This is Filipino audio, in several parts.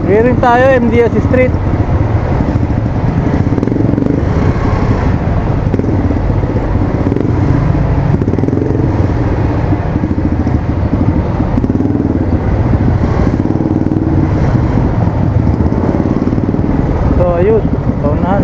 Rin tayo, MDS Street. So ayun, paunahan.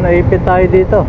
Naipit tayo dito.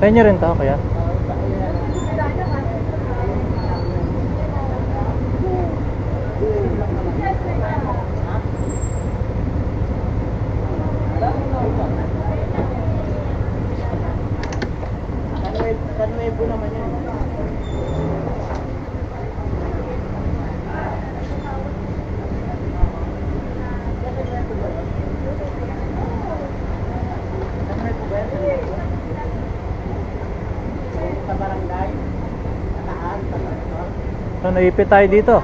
Sa inyo rin to, kaya? Kanuebo naman yan. So naipit tayo dito.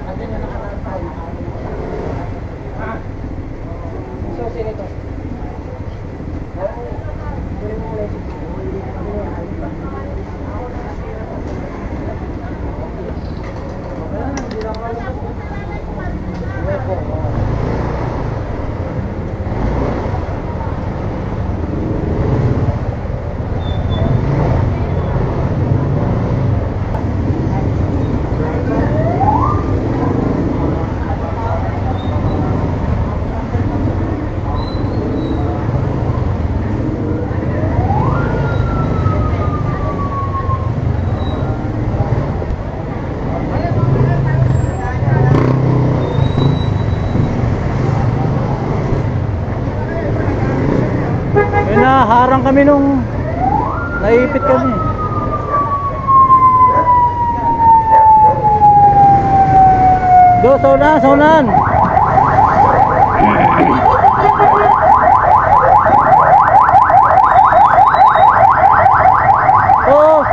Harang kami nung naipit kami. Do, saunan. Oh.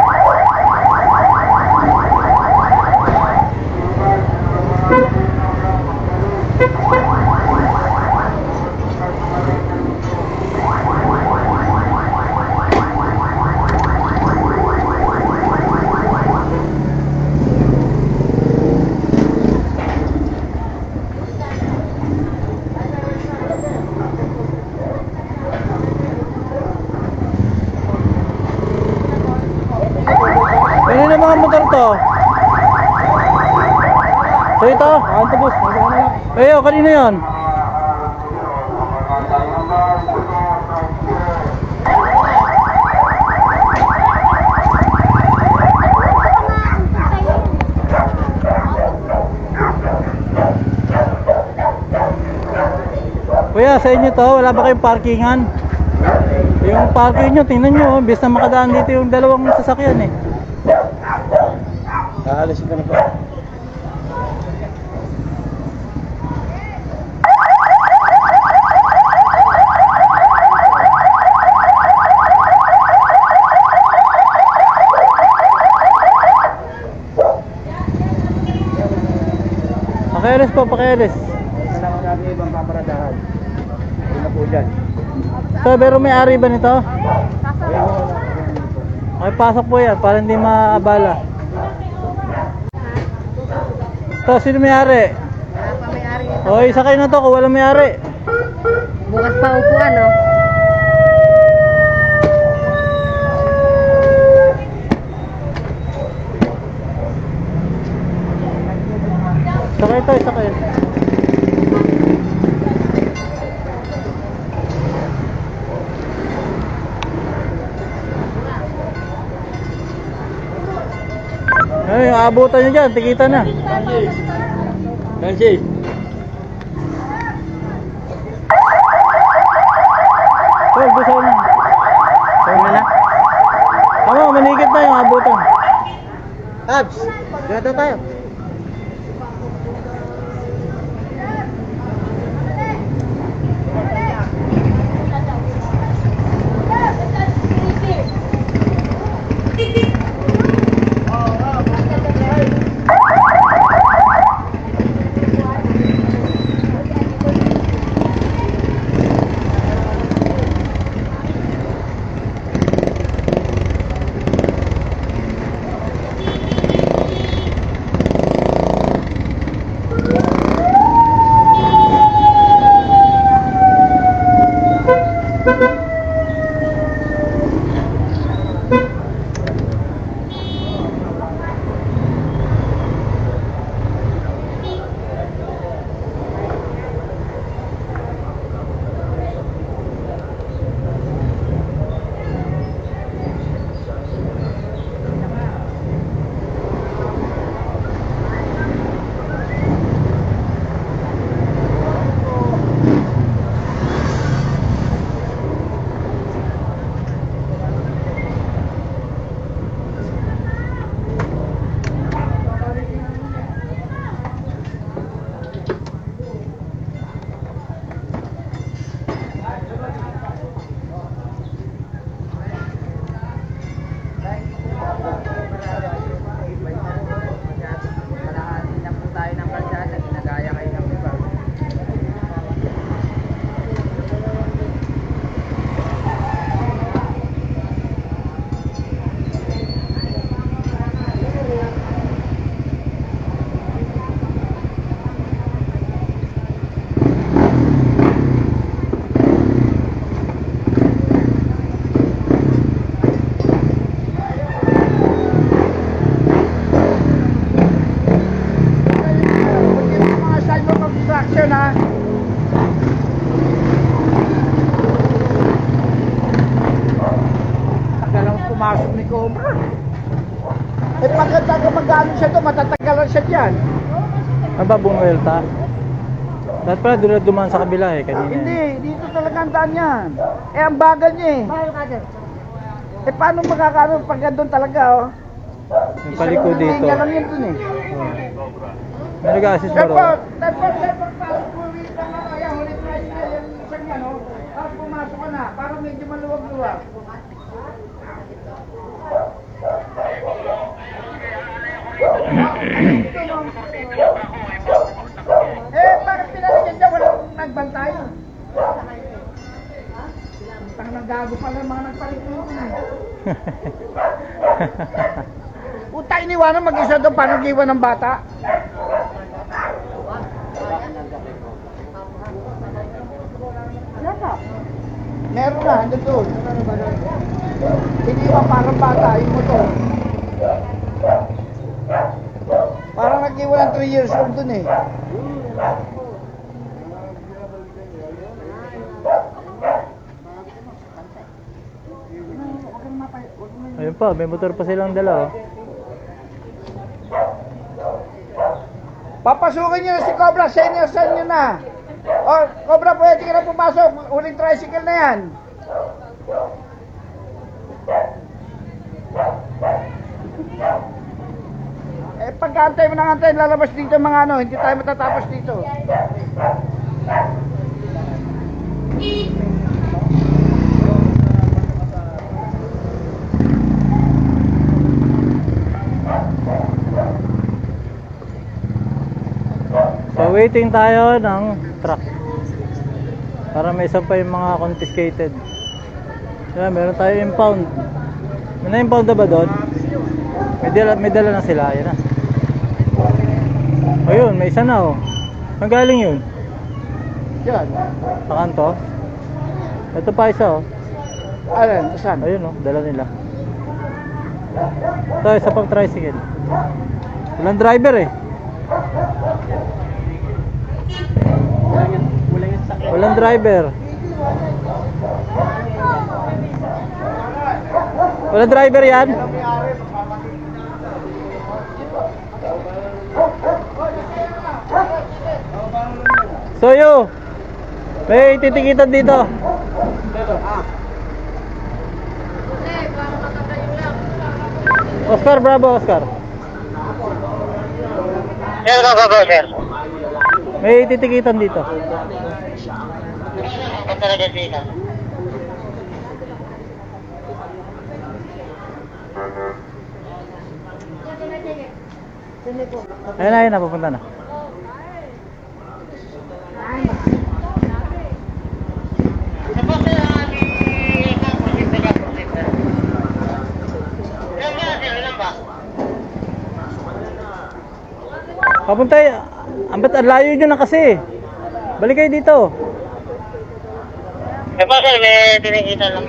Ano na mga motor to? So ito? Ito boss, ayo, kanino yun? Kuya, sa inyo to, wala ba kayong parkingan? Yung parking nyo, tingnan nyo, bis na makadaan dito yung dalawang sasakyan eh. Aalisin ka na po. Pakialis po, pakialis. Kailangan natin ibang paparadahan. Hindi na po dyan. So, pero may-ari ba nito? Okay, pasok po yan para hindi maabala. To, sino may-ari? Wala pa may-ari ito. O, isa kayo na to kung walang may-ari. Bukas pa upuan, no? Sakay tayo, sakay. Ay, abutan nyo dyan, tikita na. Nancy. Tol, gusto na. Tol na na. Tama, manigit na yung abutan. Abs, dito tayo. Pumasok ni Cobra. Eh pagkatapos mag-ano siya to, matatagalan siya dyan. Ano ba buong welta? Dapat pala doon na dumaan sa kabila eh, kanina. Hindi, dito talaga ang daan yan. Eh ang bagal niya eh. Eh paano makakaroon pag doon talaga oh? Yung paliko dito. Isang lang yun dun eh. Oh. May nag-assist ba ro? Dapat pasok mo ulit na kaya huli price na yung isang ano, tapos pumasok ka na, para medyo maluwag-luwag. Eh, bakit pinalagyan dyan? Walang nagbantay. Tang naggago pala mga nagpalit mo. Utang iniwanan mag-isa doon, paano giwan ng bata? Meron na, andun doon. Iniwan parang bata yung motor. Parang nag-iwan ng 3 years old dun eh. Ayun pa, may motor pa silang dala oh. Papasukin nyo na si Cobra, senior sa inyo na. O, Cobra, pwede ka na pumasok. Huling tricycle na yan. Eh, pagkaantay mo ng antay, lalabas dito mga ano, hindi tayo matatapos dito. So waiting tayo ng truck para may isa pa yung mga confiscated. Kaya meron tayo impound. May na-impound na ba doon? May dala na sila. Ayan na. Ayun, may isa na oh. Saan galing yun? Yan. Sa kanto? Ito pa isa oh. Alan, saan? Ayun oh, dala nila. Ito, isa pang tricycle. Walang driver eh. Walang driver. Walang driver yan? Soyo, may titikitan dito. Oscar, bravo Oscar. Sir, go, sir. May titikitan dito. Ito talaga dito. Ayun na, papunta na. Tapos sir, ilan ba? Papunta, ambat ang layo nyo na kasi. Balik kayo dito. Tapos sir, may tinikita lang.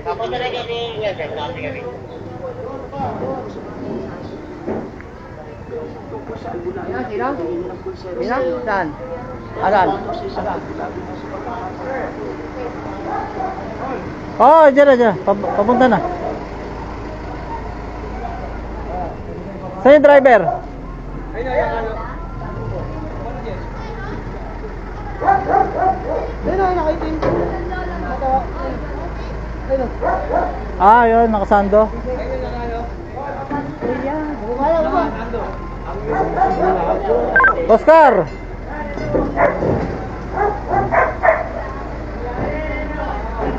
Tapos talaga din yan, sir. Sino? Saan? Asan? Oh, dyan na, dyan. Papunta na. Saan yung driver? Ah, yun, nakasando. Oscar!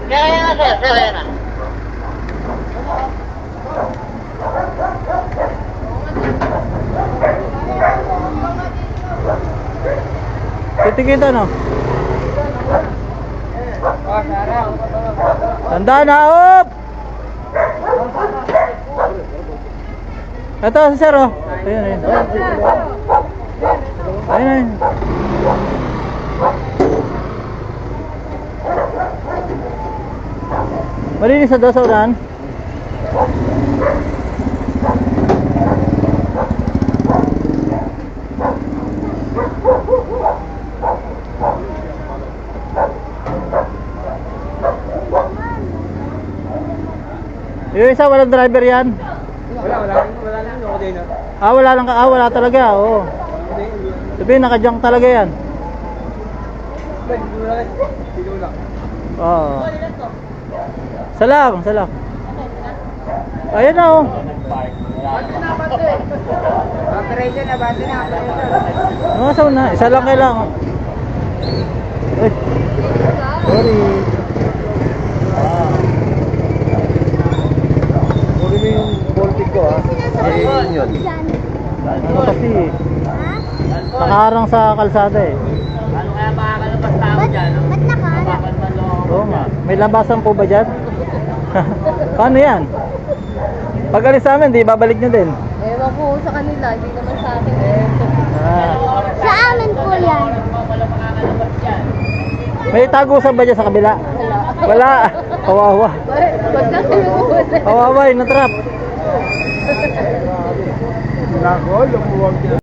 Kaya na sir, kaya na. Titikita no? Tanda na, op! Ito si sir oh. Ayun, ayun. Ayun, ayun. Malinis na daw sa unahan. Yung isa walang driver yan. Wala talaga, oo. Sabihin naka-junk talaga yan. Oo. Salang. Ayan na oh. Operation na, bati na, operation. Ano sa una? Isa lang kailangan. Ay. Sorry. Huli mo yung voltic ko ha. Yun. Ano kasi nakaharang sa kalsada eh. Ano kaya makakalabas tao dyan? Ba't nakaharap? Oo nga. May labasan po ba dyan? Paano yan? Pag alis namin, di babalik nyo din. Ewan ko sa kanila, hindi naman sa akin eh. Ah. Sa amin po yan. May tagusan ba dyan sa kabila? Wala. Kawawa. Wag lang kayo. Kawawa eh, natrap. Nako, lumuwag na.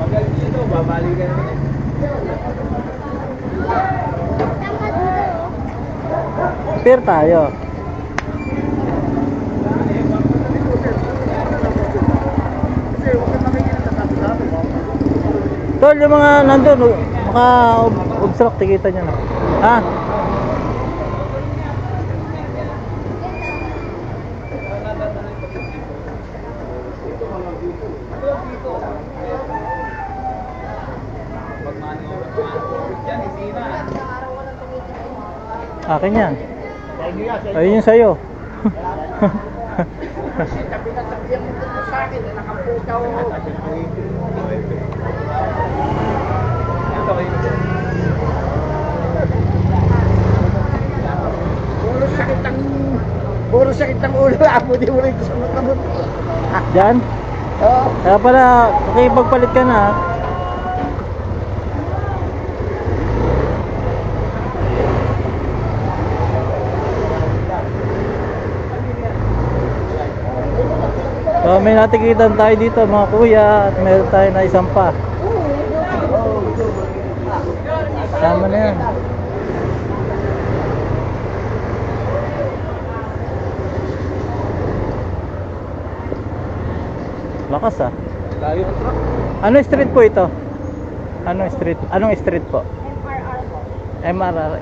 Pagaling dito, babalik ka naman. Fair tayo. Tol, yung mga nandun, maka-obstruct, tikita nyo na. Ha? Akin yan. Ayun yung sa'yo. Tabi-tabi mo dito sa akin, nakaputaw. Puro sakit ng ulo, ako di mo rin gusto magkamot. Diyan? Oo. Kaya pala, makipagpalit ka na. So may natikitan tayo dito mga kuya at meron tayo na isang pa. Tama na yan. Lakas ah. Layo ang truck. Ano street po ito? Anong street? Anong street po? MRR po. MRR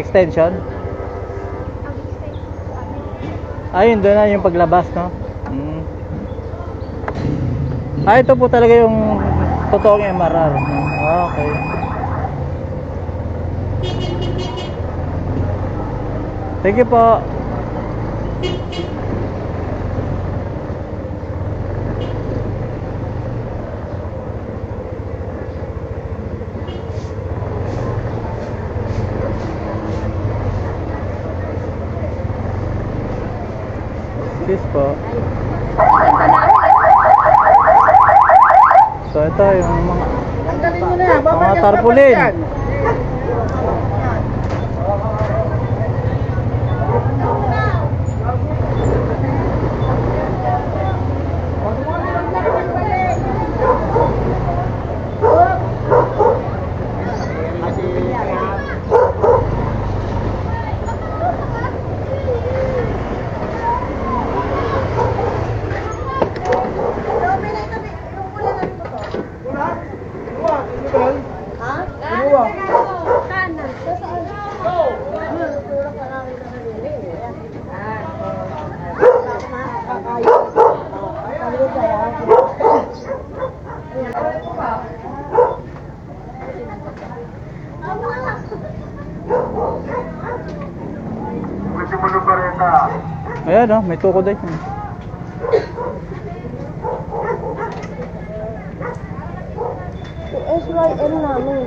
extension? Ayun, doon na yung paglabas, no? Mm. Ito po talaga yung totoong MRR. Okay. Thank you po. Cheers po. So ito yung mga Tanggalin mo na yan. mga tarpaulin. Kanan. Ayan oh, may tukod din. SYM namin.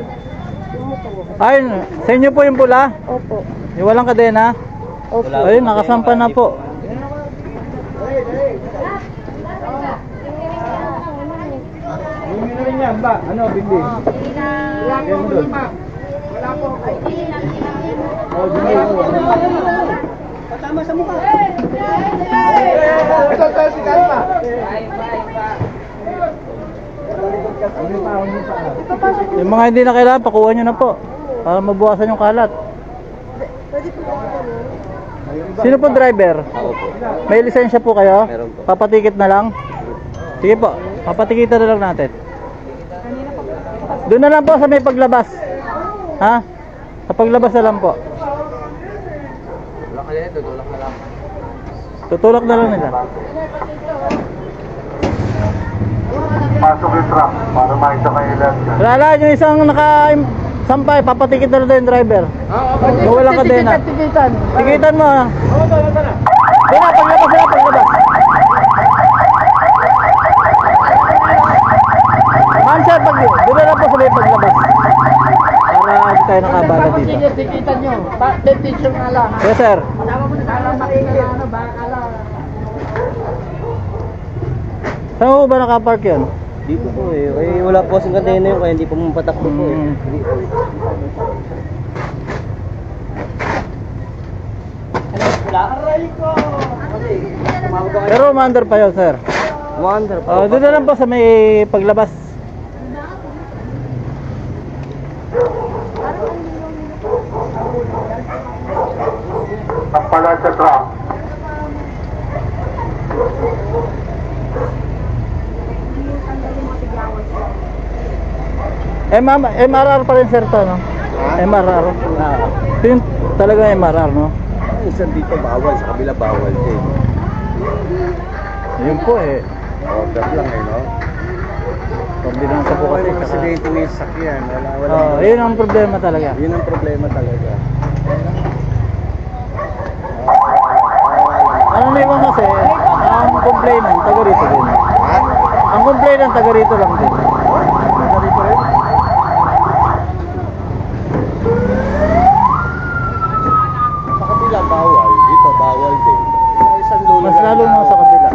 Ayun, sa inyo po yung pula? Opo. Yung walang kadena? Opo. Ayun, nakasampa na po. Yung na rin yan ba? Ano, bindi? Wala po ako doon, ma'am. Wala po ako. Oh, bindi. Patama sa mukha. Ito, si Kalma. Yung mga hindi na kailangan, pakuha nyo na po. Para mabuwasan yung kalat. Sino po driver? May lisensya po kayo? Papatikit na lang? Sige po, papatikitan na lang natin. Doon na lang po sa may paglabas. Ha? Sa paglabas na lang po. Wala ka yan, tutulak na lang. Tutulak na lang nila. Pasok yung truck para makita kayo lang. Wala yung isang nakasampay, papatikit na lang yung driver. Yung walang kadena. Tikitan mo ha. Doon na, paglabas na, paglabas. Ma'am sir, doon na lang po sa may paglabas. Para hindi tayo nakabala dito. Tikitan nyo. Detention nga lang. Yes sir. Para makikita ano, baka lang. Saan po ba nakapark yun? Dito po eh. Eh, wala po kasing kadena yun, kaya hindi po mapatakbo po eh. Pero umandar pa yun sir. Wonderful. Doon na lang po sa may paglabas. Pagpala sa truck. MRR pa rin sir to, no? MRR. Ito yung talaga MRR, no? Isang dito bawal, sa kabila bawal din. Yun po eh. Order lang eh, no? Kombinansa po kasi. Kasi aksidente may sakyan. Wala. Yun ang problema talaga. Yun ang problema talaga. Ano na iwan kasi, ang complainant, taga rito din. Ang complainant, taga rito lang din. Taga rito rin? Sa kabila bawal, dito bawal din. Sa isang dulo Mas lalo na sa kabila.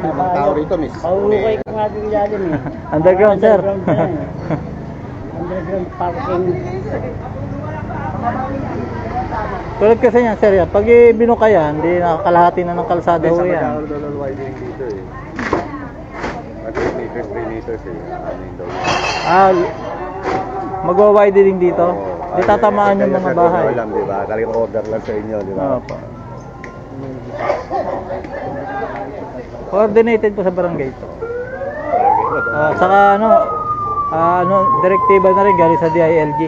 Ibang tao rito, miss. Mahulukay ko nga din lalim eh. Underground, sir. Underground parking. Tulad kasi yan, sir, yan. Pag binuka yan, hindi nakakalahati na ng kalsada ho yan. Dollar widening dito eh. At 8 meters, 3 meters eh. Ano yung daw yan? magwa-widening dito. Di tatamaan yung mga bahay. Alam, di ba? Talagang order lang sa inyo, di ba? Opo. Coordinated po sa barangay ito. Saka direktiba na rin galing sa DILG.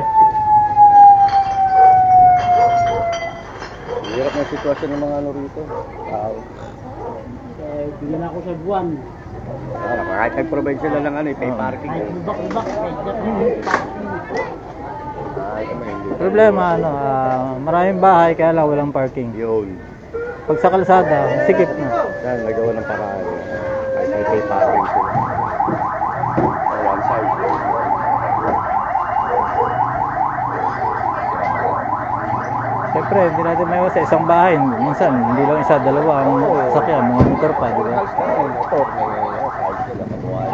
Hirap ng sitwasyon ng mga ano rito. Tao. Bigyan ako sa buwan. Kahit nag-provide sila ng ano, pay parking. Bubak-bubak. Ay, hindi. Problema maraming bahay kaya lang walang parking. Yun. Pag sa kalsada, sikip na. Yan, nagawa ng paraan. Kahit may pay parking sila. One side. Siyempre, hindi natin may sa isang bahay. Minsan, hindi lang isa, dalawa ang sakyan, mga motor pa, di ba? House na yung motor. House nila, kabuhay.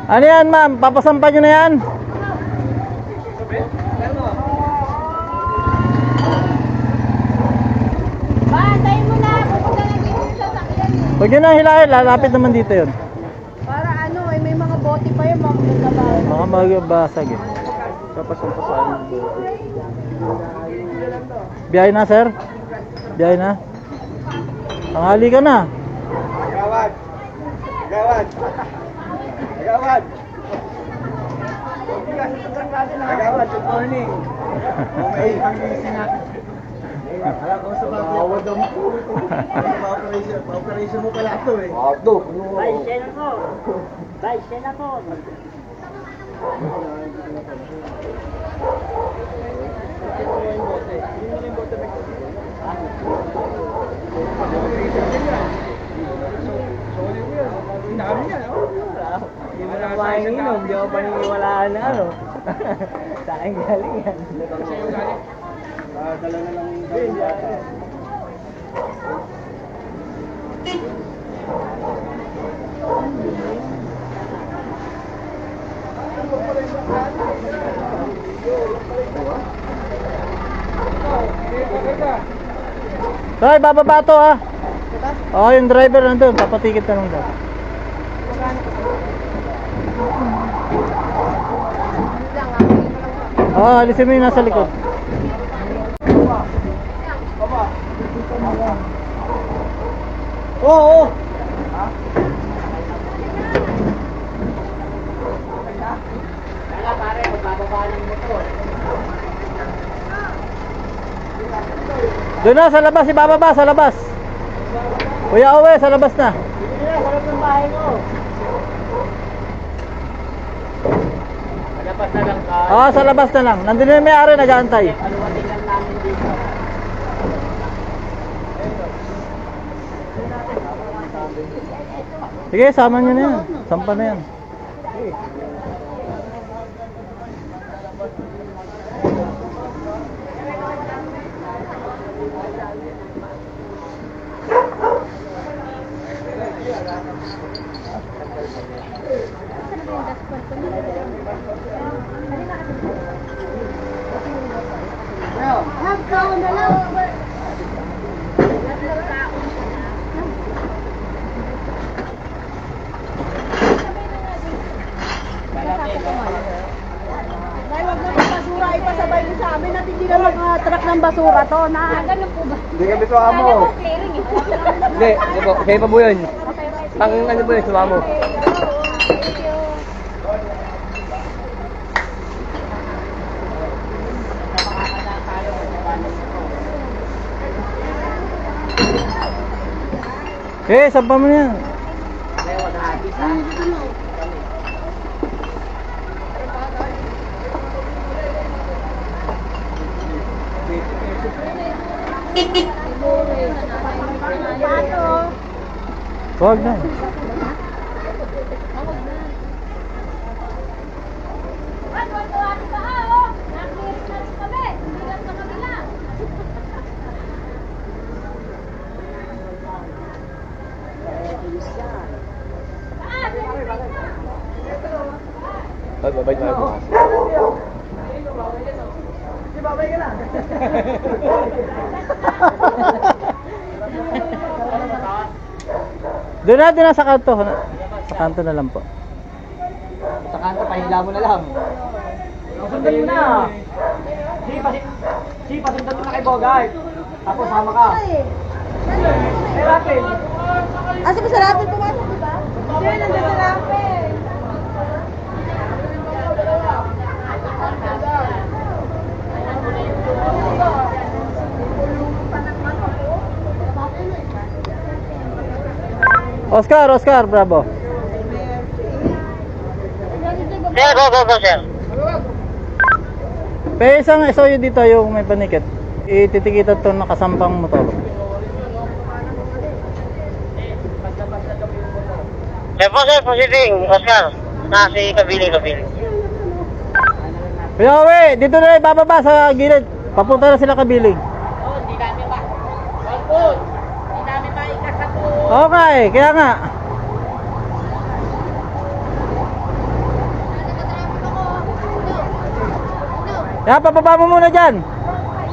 Ano yan, ma'am? Papasampan nyo na yan? Ba, antayin mo na. Pupunta na dito yung sasakyan eh. Huwag nyo na hilahin, lalapit naman dito yun. Para ano eh, may mga bote pa yun, mga magkabaw. Mga magbasag eh. Kapasampasan. Biyahe na, sir? Biyahe na? Tanghali ka na. Agawad! Agawad! Agawad! Agawad, good morning! Okay, pag-iisin natin. Alam ko sa mga awad ang pa-operation mo pala ito eh. Ito. Hindi ako paniniwalaan na ano. Sa akin galing yan. Dala na lang yung data. Hoy, bababa to ha. Oo, yung driver nandun, papatikit na lang daw. Oo, alisin mo yung nasa likod. Oo. Doon na, sa labas, ibababa, sa labas. Kuya Owe, sa labas na. Sarap ng bahay mo. Malabas na lang ka. Oo, sa labas na lang. Nandun na yung may-ari, nag-aantay. Aluwatin lang namin dito. Sige, sama nyo na yan. Sampa na yan. Nagkao na lang. Dahil wag mo yung basura ipasabay mo sa amin at hindi na mga truck ng basura to na. Ganun po ba? Hindi kami to amo. Clearing eh. Hindi, hindi po. Kayo pa po yun. Pang ano po yun, sumamo. Thank you. Eh, sampa mo na yan. Huwag na. Babay tayo po. Doon na sa kanto. Sa kanto na lang po. Sa kanto, pahila mo na lang. Sundan mo na. Pasundan mo na kay Bogart. Tapos sama ka. Eh, Rapid. Asa ba sa rapid pumasok, di ba? Hindi, nandiyan sa rapid. Oscar, bravo. Sir, go, sir. Pero isang SOU dito yung may panikit. Ititikitan to nakasampang motor. Sir, proceeding. Oscar. Si Kabiling. Kuya Uwe, dito na ibababa sa gilid. Papunta na sila Kabiling. Okay, kaya nga. Kaya pababa mo muna dyan.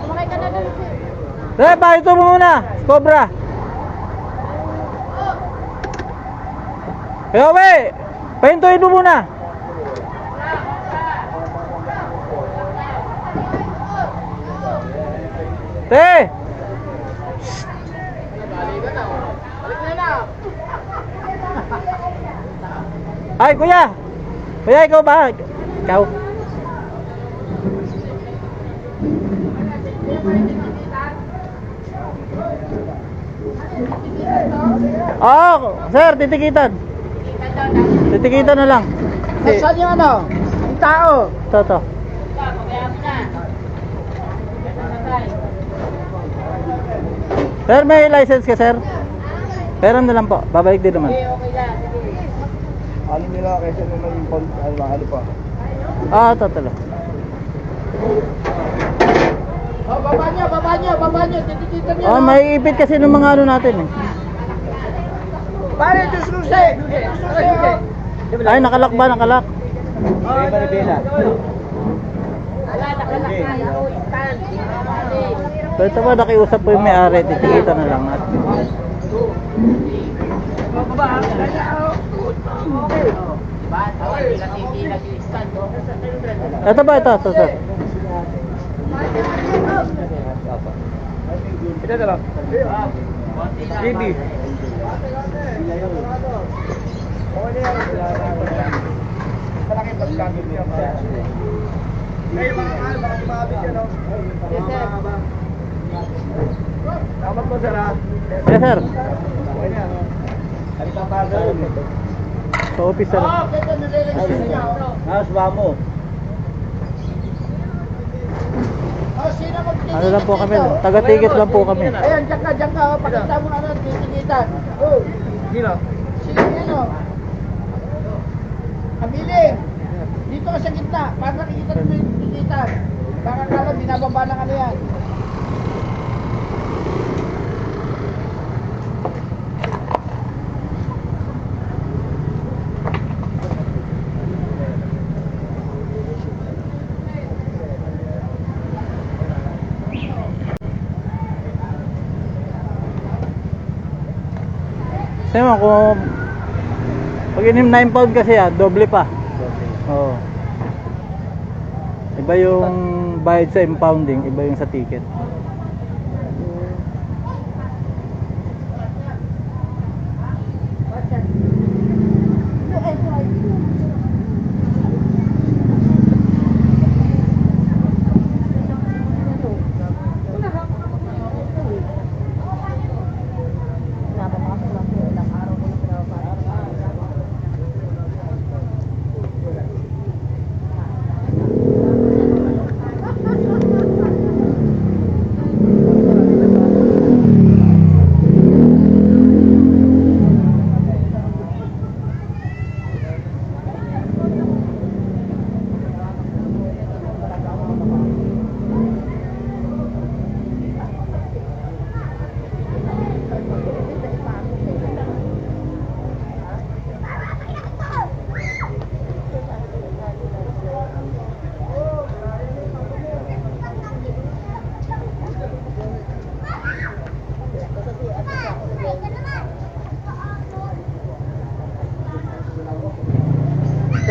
Sumakay ka na doon. Bahito mo muna, Cobra. Kaya Uwe, pahintuin mo muna. Te! Ay, kuya! Kuya, ikaw ba? Ikaw? Sir, titikitan. Titikitan na lang. Nasaan yung ano? Yung tao. Ito. Sir, may license ka, sir? Peram na lang po. Babalik din naman. Ano nila kasi may impulse, ano pa? Ito tala. Oh, baba nyo. Titikitan nyo. May ipit kasi ng mga ano natin eh. Pare, susi. Ay, nakalak ba? Nakalak. May Maribela. So ito ba, nakiusap po yung may-ari. Titikitan na lang natin. Ito ba? Ito, sir. Ito na lang. BB. Malaki pa gamit niya pa. Ngayon mga mahal, baka sumabit yan o. Dapat po sir ha. Yes, sir. Okay na. Halika pa sir. Sa office, sir. Suba mo. Sino magtitikit Ano lang po kami? dito? Taga-ticket lang po kami. Ayan, dyan ka. Pakita mo ano, titikitan. Oh, Gino. sige ano. Kabiling. Dito ka sa gitna. Para nakikita mo yung titikitan. Baka kala, binababa na ka na yan. Sabi mo, kung pag inim 9 pound kasi doble pa. Oo. Iba yung bayad sa impounding, iba yung sa ticket.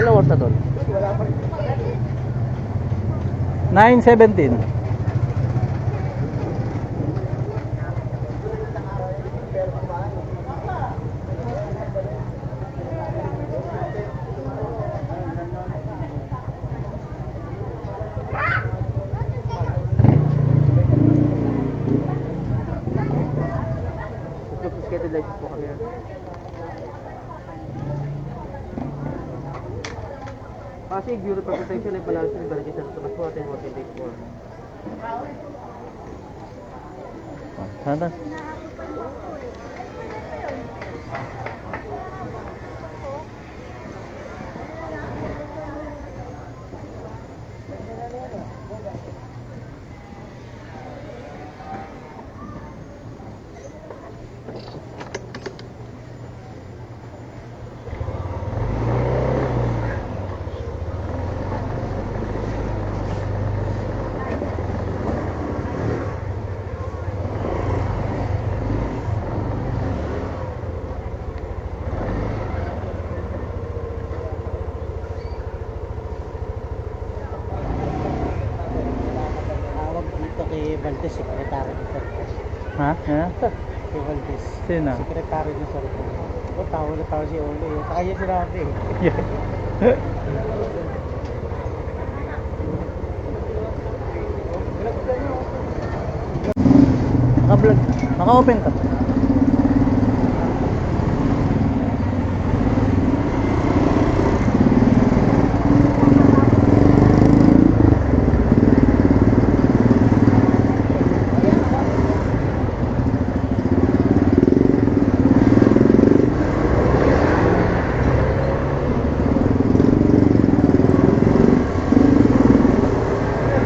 Ilang oras na doon? 9:17. Schedule license po kami. Kasi Bureau of Protection ay panalo sa Barangay San Tomas po atin 124. Sana. Tawag dito kay Valdez, sekretary ni Sir. Ha? Ha? Kay Valdez. Sino? Sekretary ni Sir. O, tawag na tawag si Oli. Saka yun sinabi eh. Naka-vlog. Naka-open ka.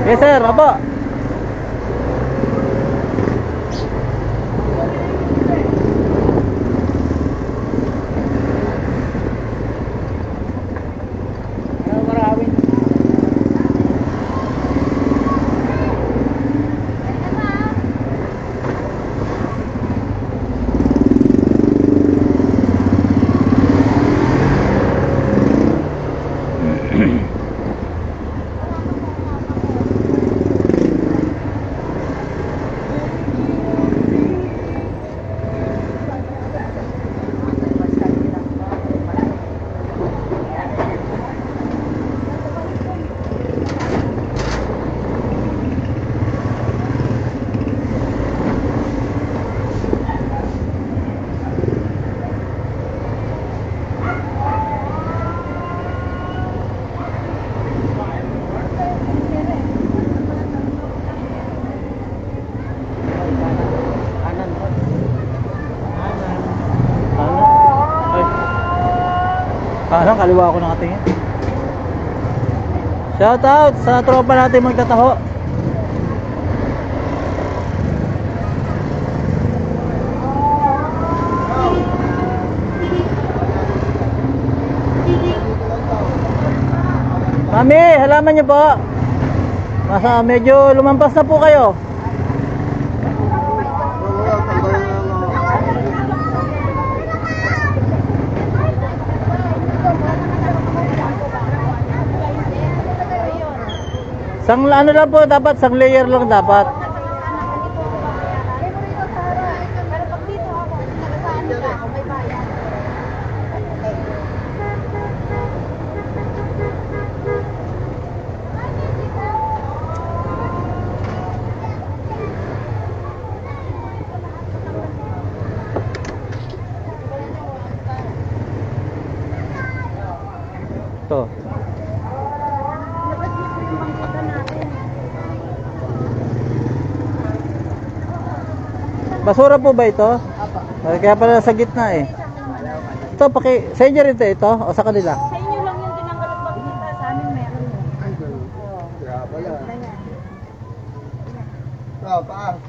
Yes sir, apo. Maraming. Parang kaliwa ako nakatingin. Shout out sa tropa natin magtataho. Mami, halaman niyo po. Medyo lumampas na po kayo. Sang ano lang po dapat, sang layer lang dapat. Pero pag dito ako, nagasahan nila ako, may bayan. Ito. Labas dito yung bangkita natin. Basura po ba ito? Kaya pala sa gitna eh. Ito, sa inyo rin ito o sa kanila? Sa inyo lang yung tinanggal at bangkita, sa amin meron yun.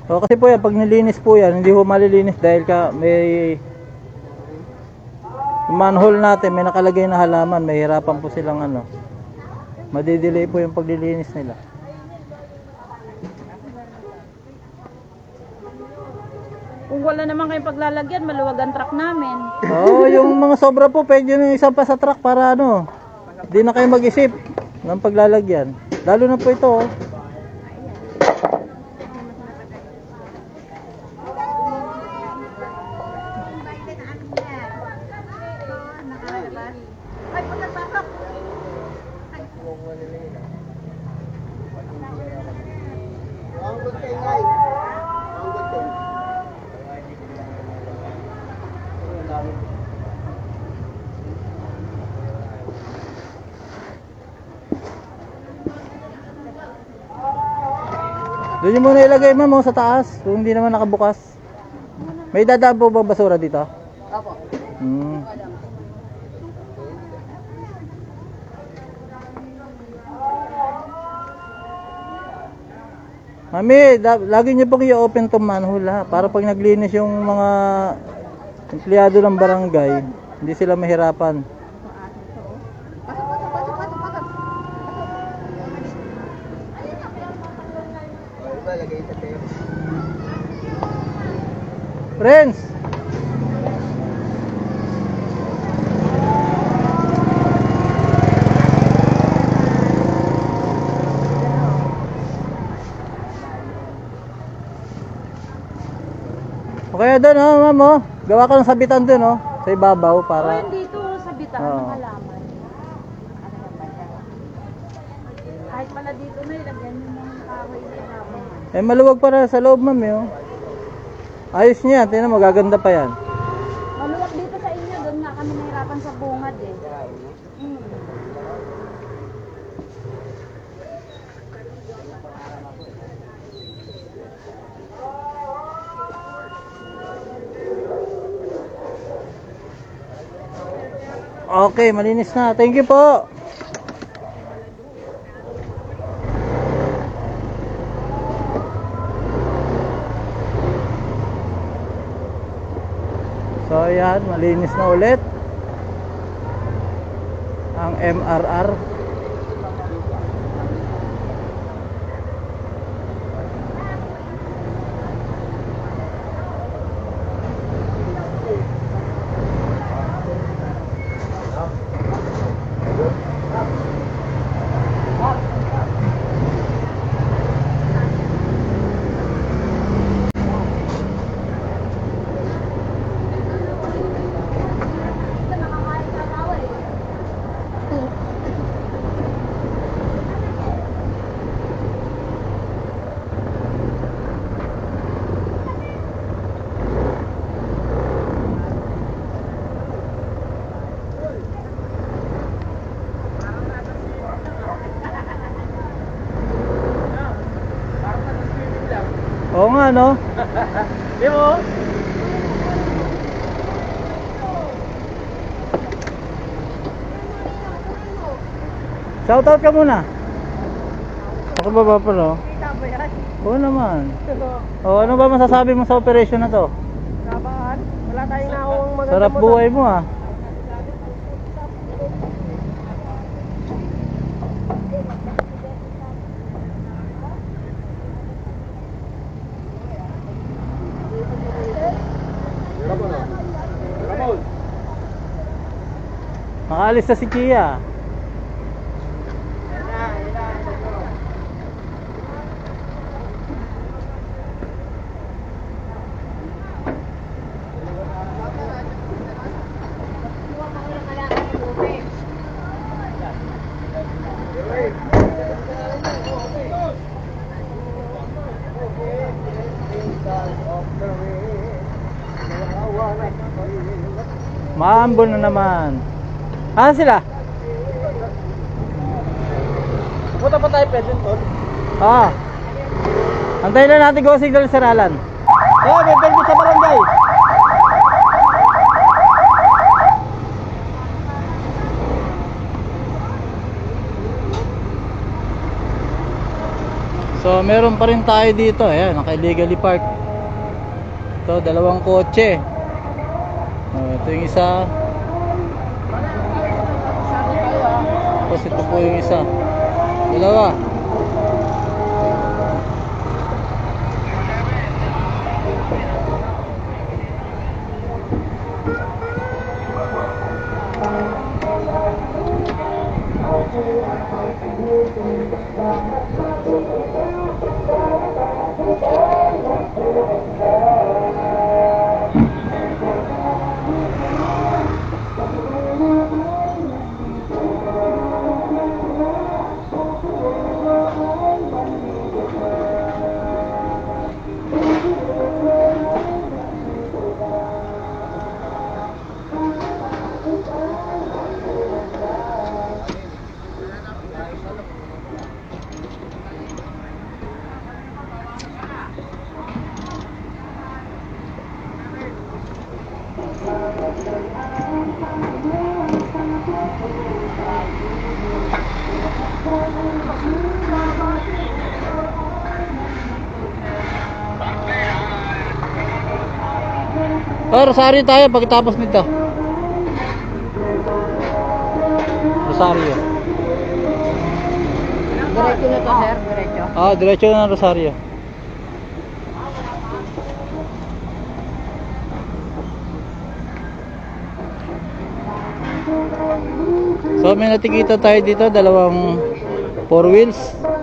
O kasi po yan, pag nilinis po yan, hindi ho malilinis dahil may yung manhole natin, may nakalagay na halaman, may hirapan po silang madidelay po yung paglilinis nila. Kung wala naman kayong paglalagyan, maluwag ang truck namin. Oo, yung mga sobra po, pwede nyo isang pa sa truck para Di na kayo mag-isip ng paglalagyan. Lalo na po ito, oh. Ay, pagkapasok. Ang good kay Ngay. Ang good kay. Doon nyo muna ilagay, ma'am, oh, sa taas. Kung hindi naman nakabukas. May dadaan po ba basura dito? Opo. Hmm. Mami, lagi niyo pong i-open tong manhole, ha, para pag naglinis yung mga empleyado ng barangay, hindi sila mahirapan. Diba, lagay sa tayo. Friends! O kaya doon, oh, ma'am, oh. Gawa ka ng sabitan doon, oh, sa ibabaw para... Ayun dito sa bitan Oo. ng halaman. Kahit pala dito na ilagyan yung mga kahoy na halaman. Eh, maluwag para sa loob, ma'am, eh, oh. Ayos niya, tingnan mo, gaganda pa yan. Maluwag dito sa inyo, doon nga kami nahirapan sa bungad eh. Okay, malinis na. Thank you po. So, ayan, malinis na ulit ang MRR. Oo nga, no? Di mo? Shoutout ka muna. Ako ba pa, no? Kita ba yan? Oo naman. O, ano ba masasabi mo sa operation na to? Kabahan? Wala tayong nakuha maganda. Sarap buhay mo, ah. Nakaalis na si Kia. Maambon na naman. Ah, sila? Punta pa tayo pwede to. Ah. Antayin lang natin go signal sa Ralan. Oo, may permit sa barangay. So, meron pa rin tayo dito. Ayan, naka-illegally park. Ito, dalawang kotse. Ito yung isa. Tapos ito po yung isa. Dalawa. Rosario tayo pagkatapos nito. Rosario. Diretso na to, sir. Diretso. Diretso na Rosario. So may natikita tayo dito, dalawang 4 wheels. Ayan.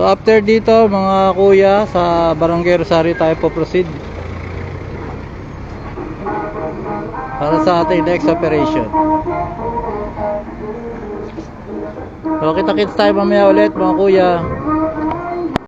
So after dito mga kuya, sa Barangay Rosario tayo po proceed para sa ating next operation. So kita-kits tayo mamaya ulit mga kuya.